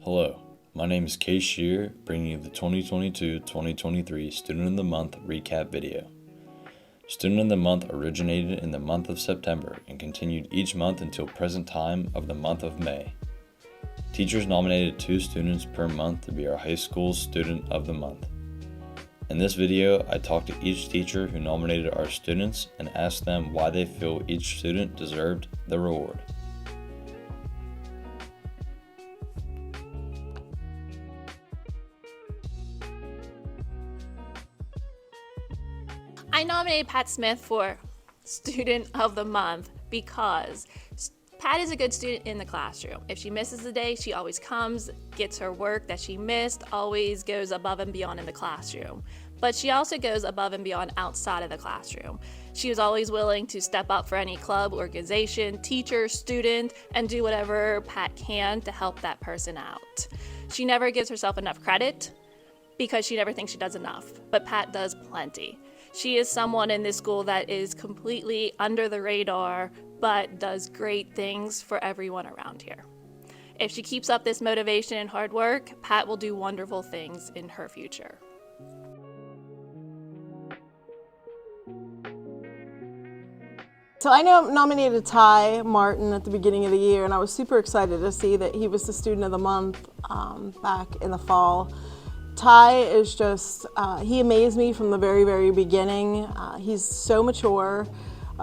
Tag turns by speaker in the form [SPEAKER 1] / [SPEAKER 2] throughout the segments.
[SPEAKER 1] Hello, my name is Kace Shearer, bringing you the 2022-2023 Student of the Month recap video. Student of the Month originated in the month of September and continued each month until present time of the month of May. Teachers nominated 2 students per month to be our high school Student of the Month. In this video, I talked to each teacher who nominated our students and asked them why they feel each student deserved the reward.
[SPEAKER 2] I nominated Pat Smith for Student of the Month because Pat is a good student in the classroom. If she misses a day, she always comes, gets her work that she missed, always goes above and beyond in the classroom. But she also goes above and beyond outside of the classroom. She is always willing to step up for any club, organization, teacher, student, and do whatever Pat can to help that person out. She never gives herself enough credit because she never thinks she does enough, but Pat does plenty. She is someone in this school that is completely under the radar, but does great things for everyone around here. If she keeps up this motivation and hard work, Pat will do wonderful things in her future.
[SPEAKER 3] So I nominated Ty Martin at the beginning of the year, and I was super excited to see that he was the Student of the Month back in the fall. Ty is just, he amazed me from the very, very beginning. He's so mature,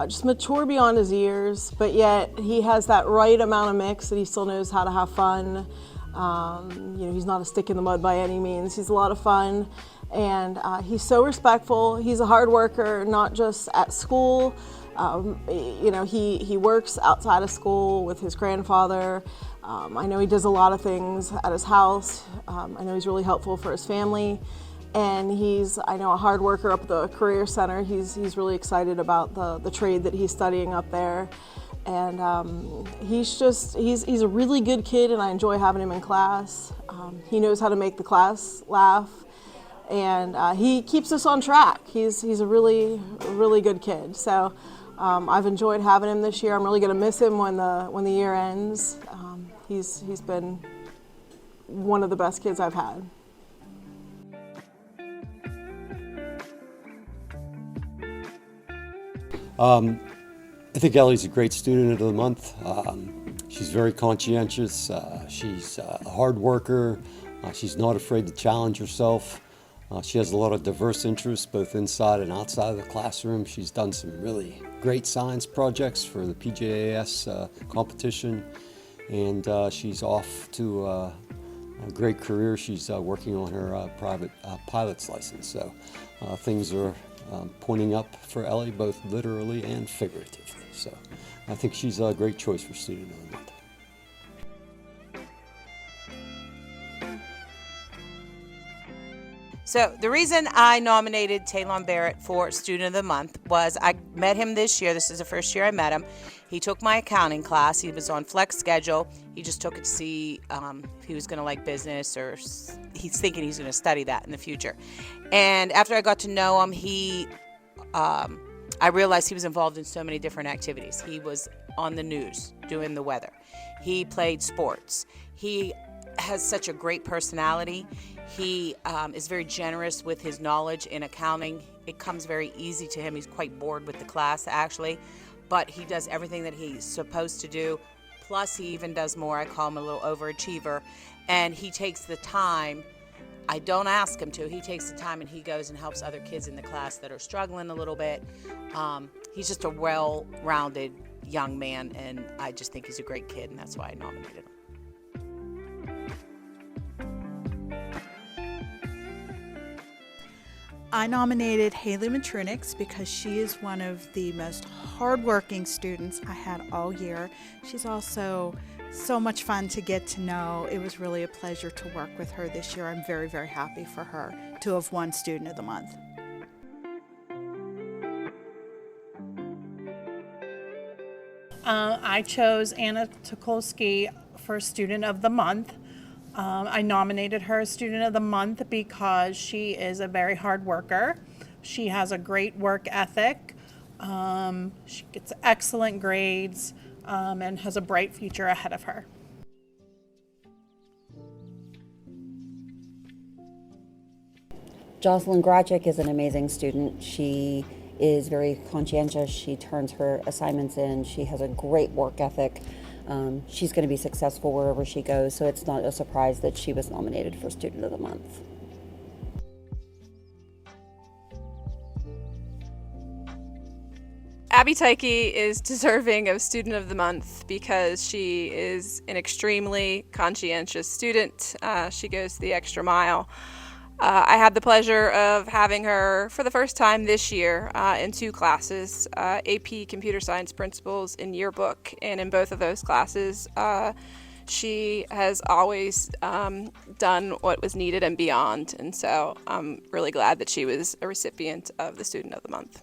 [SPEAKER 3] just mature beyond his years, but yet he has that right amount of mix that he still knows how to have fun. He's not a stick in the mud by any means. He's a lot of fun, and he's so respectful. He's a hard worker, not just at school. He works outside of school with his grandfather. I know he does a lot of things at his house. I know he's really helpful for his family. And he's, I know, a hard worker up at the Career Center. He's really excited about the trade that he's studying up there. And he's a really good kid, and I enjoy having him in class. He knows how to make the class laugh, and he keeps us on track. He's a really good kid. So I've enjoyed having him this year. I'm really going to miss him when the year ends. He's been one of the best kids I've had.
[SPEAKER 4] I think Ellie's a great Student of the Month. She's very conscientious. She's a hard worker. She's not afraid to challenge herself. She has a lot of diverse interests, both inside and outside of the classroom. She's done some really great science projects for the PJAS competition, and she's off to a great career. She's working on her private pilot's license. So things are pointing up for Ellie, both literally and figuratively. So I think she's a great choice for Student of the Month.
[SPEAKER 5] So the reason I nominated Taylon Barrett for Student of the Month was I met him this year. This is the first year I met him. He took my accounting class. He was on flex schedule. He just took it to see if he was going to like business, or he's thinking he's going to study that in the future. And after I got to know him, I realized he was involved in so many different activities. He was on the news doing the weather. He played sports. He has such a great personality. He is very generous with his knowledge in accounting. It comes very easy to him. He's quite bored with the class, actually, but he does everything that he's supposed to do. Plus, he even does more. I call him a little overachiever, and he takes the time. I don't ask him to. He takes the time and he goes and helps other kids in the class that are struggling a little bit. He's just a well-rounded young man, and I just think he's a great kid, and that's why I nominated him.
[SPEAKER 6] I nominated Haley Matronix because she is one of the most hardworking students I had all year. She's also so much fun to get to know. It was really a pleasure to work with her this year. I'm very, very happy for her to have won Student of the Month.
[SPEAKER 7] I chose Anna Tukolsky for Student of the Month. I nominated her as Student of the Month because she is a very hard worker. She has a great work ethic. She gets excellent grades and has a bright future ahead of her.
[SPEAKER 8] Jocelyn Graczyk is an amazing student. She is very conscientious. She turns her assignments in. She has a great work ethic. She's going to be successful wherever she goes, so it's not a surprise that she was nominated for Student of the Month.
[SPEAKER 9] Abby Tyke is deserving of Student of the Month because she is an extremely conscientious student. She goes the extra mile. I had the pleasure of having her for the first time this year in 2 classes, AP Computer Science Principles and Yearbook, and in both of those classes, she has always done what was needed and beyond, and so I'm really glad that she was a recipient of the Student of the Month.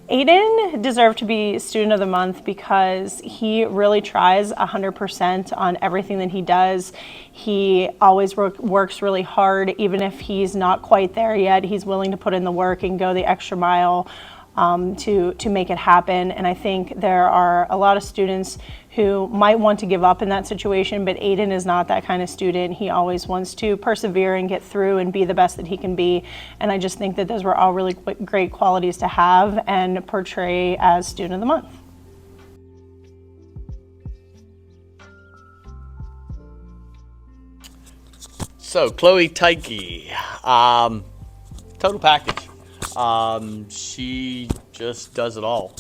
[SPEAKER 7] Aiden deserved to be Student of the Month because he really tries 100% on everything that he does. He always works really hard, even if he's not quite there yet. He's willing to put in the work and go the extra mile to make it happen. And I think there are a lot of students who might want to give up in that situation, but Aiden is not that kind of student. He always wants to persevere and get through and be the best that he can be. And I just think that those were all really great qualities to have and portray as Student of the Month.
[SPEAKER 10] So, Chloe Tyke, total package. She just does it all.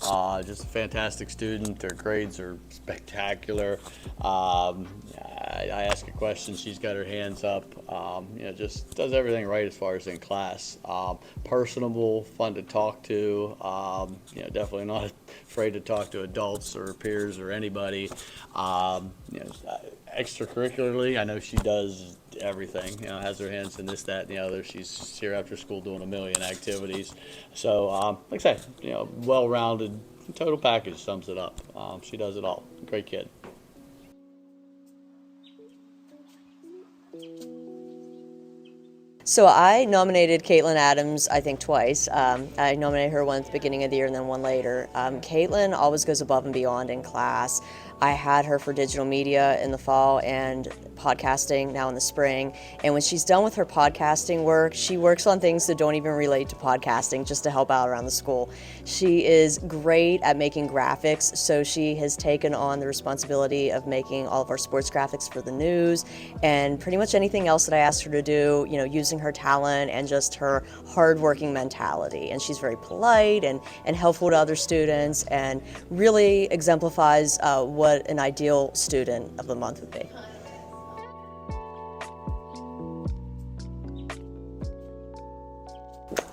[SPEAKER 10] Just a fantastic student. Her grades are spectacular. I ask a question, she's got her hands up. Just does everything right as far as in class. Personable, fun to talk to. Definitely not afraid to talk to adults or peers or anybody. Extracurricularly, I know she does everything, has her hands in this, that, and the other. She's here after school doing a million activities. So, like I say, well-rounded, total package sums it up. She does it all. Great kid.
[SPEAKER 11] So I nominated Caitlin Adams, I think twice. I nominated her one at the beginning of the year and then one later. Caitlin always goes above and beyond in class. I had her for digital media in the fall and podcasting now in the spring. And when she's done with her podcasting work, she works on things that don't even relate to podcasting just to help out around the school. She is great at making graphics, so she has taken on the responsibility of making all of our sports graphics for the news and pretty much anything else that I asked her to do, using her talent and just her hardworking mentality. And she's very polite and helpful to other students and really exemplifies what an ideal Student of the Month would be.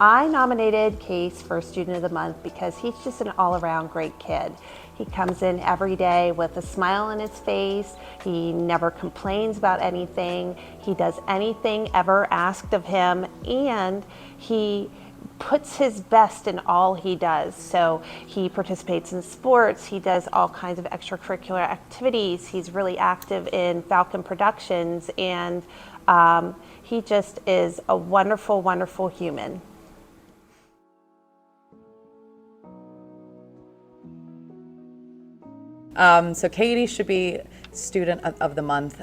[SPEAKER 12] I nominated Kace for Student of the Month because he's just an all-around great kid. He comes in every day with a smile on his face. He never complains about anything. He does anything ever asked of him, and he puts his best in all he does. So he participates in sports, he does all kinds of extracurricular activities, he's really active in Falcon Productions, and he just is a wonderful, wonderful human.
[SPEAKER 13] So Katie should be Student of the Month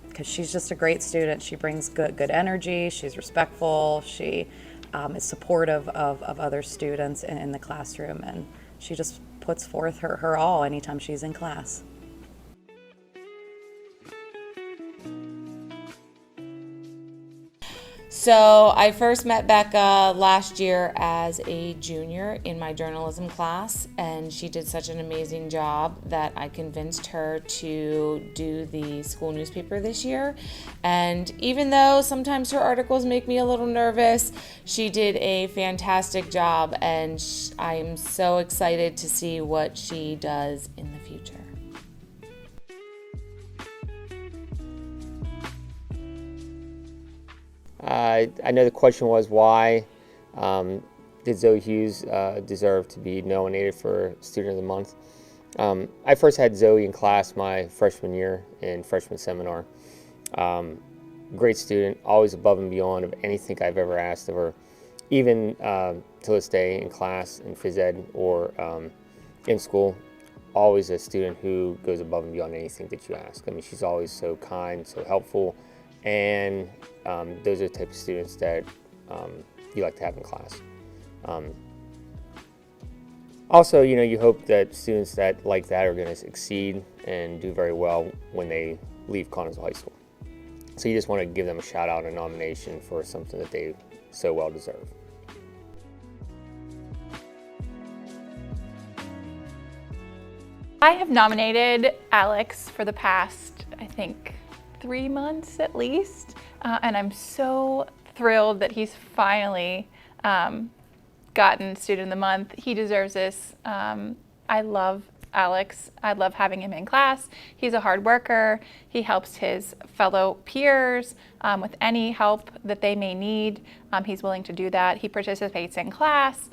[SPEAKER 13] because she's just a great student. She brings good energy, she's respectful, she is supportive of other students in the classroom, and she just puts forth her all anytime she's in class.
[SPEAKER 14] So I first met Becca last year as a junior in my journalism class, and she did such an amazing job that I convinced her to do the school newspaper this year. And even though sometimes her articles make me a little nervous, she did a fantastic job, and I am so excited to see what she does in the future.
[SPEAKER 15] I know the question was why did Zoe Hughes deserve to be nominated for Student of the Month. I first had Zoe in class my freshman year in freshman seminar. Great student, always above and beyond of anything I've ever asked of her, even to this day in class, in phys ed, or in school. always a student who goes above and beyond anything that you ask. I mean, she's always so kind, so helpful, and those are the type of students that you like to have in class. Also, you know, you hope that students that like that are going to succeed and do very well when they leave Connellsville High School. So you just want to give them a shout out and a nomination for something that they so well deserve.
[SPEAKER 16] I have nominated Alex for the past, I think, 3 months at least, and I'm so thrilled that he's finally gotten Student of the Month. He deserves this. I love Alex. I love having him in class. He's a hard worker. He helps his fellow peers with any help that they may need. He's willing to do that. He participates in class.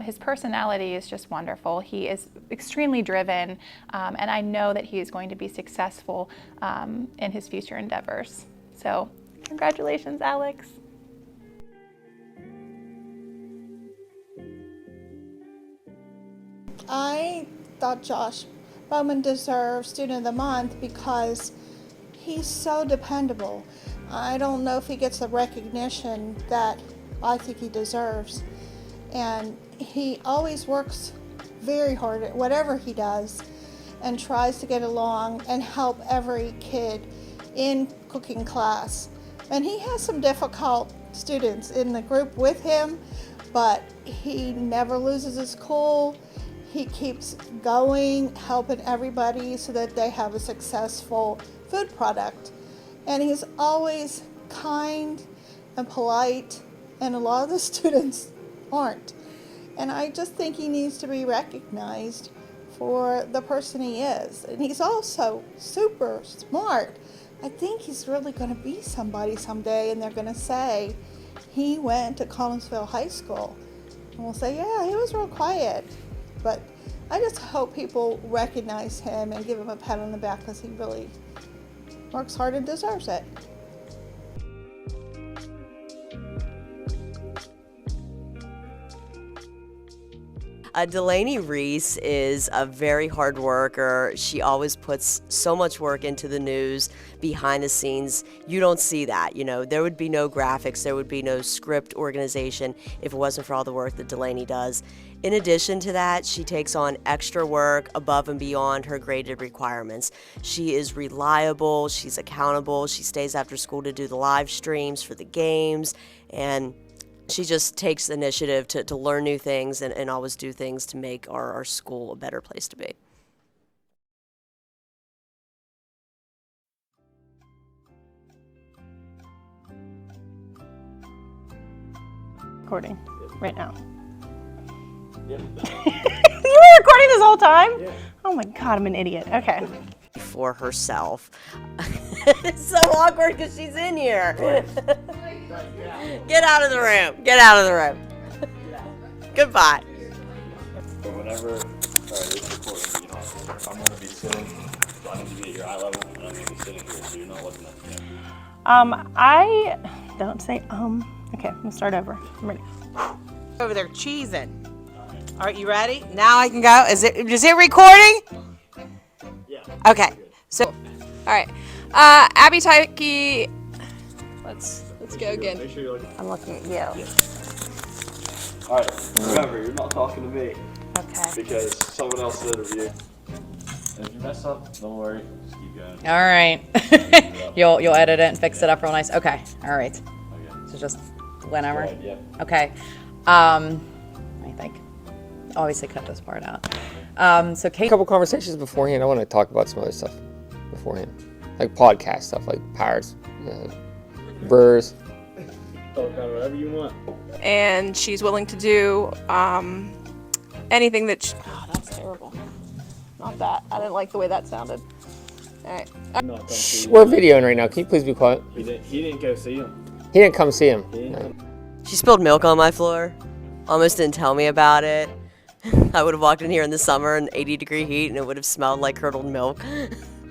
[SPEAKER 16] His personality is just wonderful. He is extremely driven, and I know that he is going to be successful in his future endeavors. So congratulations, Alex.
[SPEAKER 17] I thought Josh Bowman deserved Student of the Month because he's so dependable. I don't know if he gets the recognition that I think he deserves. And he always works very hard at whatever he does and tries to get along and help every kid in cooking class. And he has some difficult students in the group with him, but he never loses his cool. He keeps going, helping everybody so that they have a successful food product. And he's always kind and polite, and a lot of the students aren't. And I just think he needs to be recognized for the person he is. And he's also super smart. I think he's really going to be somebody someday, and they're going to say, he went to Connellsville High School. And we'll say, yeah, he was real quiet. But I just hope people recognize him and give him a pat on the back because he really works hard and deserves it.
[SPEAKER 11] Delaney Reese is a very hard worker. She always puts so much work into the news behind the scenes. You don't see that, you know. There would be no graphics, there would be no script organization if it wasn't for all the work that Delaney does. In addition to that, she takes on extra work above and beyond her graded requirements. She is reliable, she's accountable, she stays after school to do the live streams for the games, and she just takes the initiative to learn new things and always do things to make our school a better place to be.
[SPEAKER 7] Recording right now.
[SPEAKER 10] Yep.
[SPEAKER 7] You were recording this whole time?
[SPEAKER 10] Yeah.
[SPEAKER 7] Oh my God, I'm an idiot. Okay.
[SPEAKER 11] For herself. It's so awkward because she's in here. Get out of the room. Get out of the room. Goodbye.
[SPEAKER 1] So whenever, alright, it's recording, you know, I'm going to be sitting, so I need to be at your eye level, and I'm going to be sitting here, so you're not looking at the camera.
[SPEAKER 7] I don't say Okay, I'm gonna start over. I'm ready.
[SPEAKER 5] Over there cheesing. All right, you ready? Now I can go. Is it recording?
[SPEAKER 10] Yeah.
[SPEAKER 5] Okay. So,
[SPEAKER 9] all right. Abby Tyke. Let's go again.
[SPEAKER 10] Make sure you're looking.
[SPEAKER 12] I'm looking at you.
[SPEAKER 10] Yeah. All right. Remember, you're not talking to me.
[SPEAKER 12] Okay.
[SPEAKER 10] Because someone else did a review. And if you mess up, don't worry. Just keep going.
[SPEAKER 13] All right. You'll edit it and fix it up real nice. Okay. All right.
[SPEAKER 10] Okay.
[SPEAKER 13] So just whenever.
[SPEAKER 10] Right, yeah.
[SPEAKER 13] Okay. I think. Obviously, cut this part out. So Kate.
[SPEAKER 15] A couple conversations beforehand. I want to talk about some other stuff beforehand, like podcast stuff, like Pirates, Brewers.
[SPEAKER 10] Talk about whatever you want.
[SPEAKER 9] And she's willing to do anything that. Oh, that's terrible. Not that. I didn't like the way that sounded. All right.
[SPEAKER 15] We're videoing right now. Can you please be quiet?
[SPEAKER 10] He didn't go see him.
[SPEAKER 15] He didn't come see him.
[SPEAKER 11] She spilled milk on my floor. Almost didn't tell me about it. I would have walked in here in the summer in 80-degree heat and it would have smelled like curdled milk.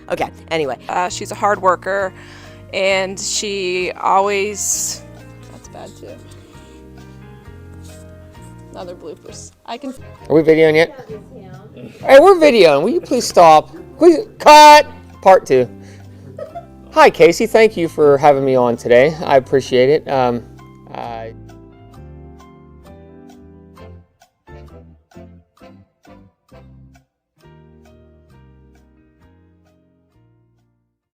[SPEAKER 11] Okay, anyway.
[SPEAKER 9] She's a hard worker and she always, that's bad too.
[SPEAKER 2] Another bloopers. I can.
[SPEAKER 15] Are we videoing yet? Hey, we're videoing. Will you please stop? Please cut. Part 2. Hi, Casey. Thank you for having me on today. I appreciate it.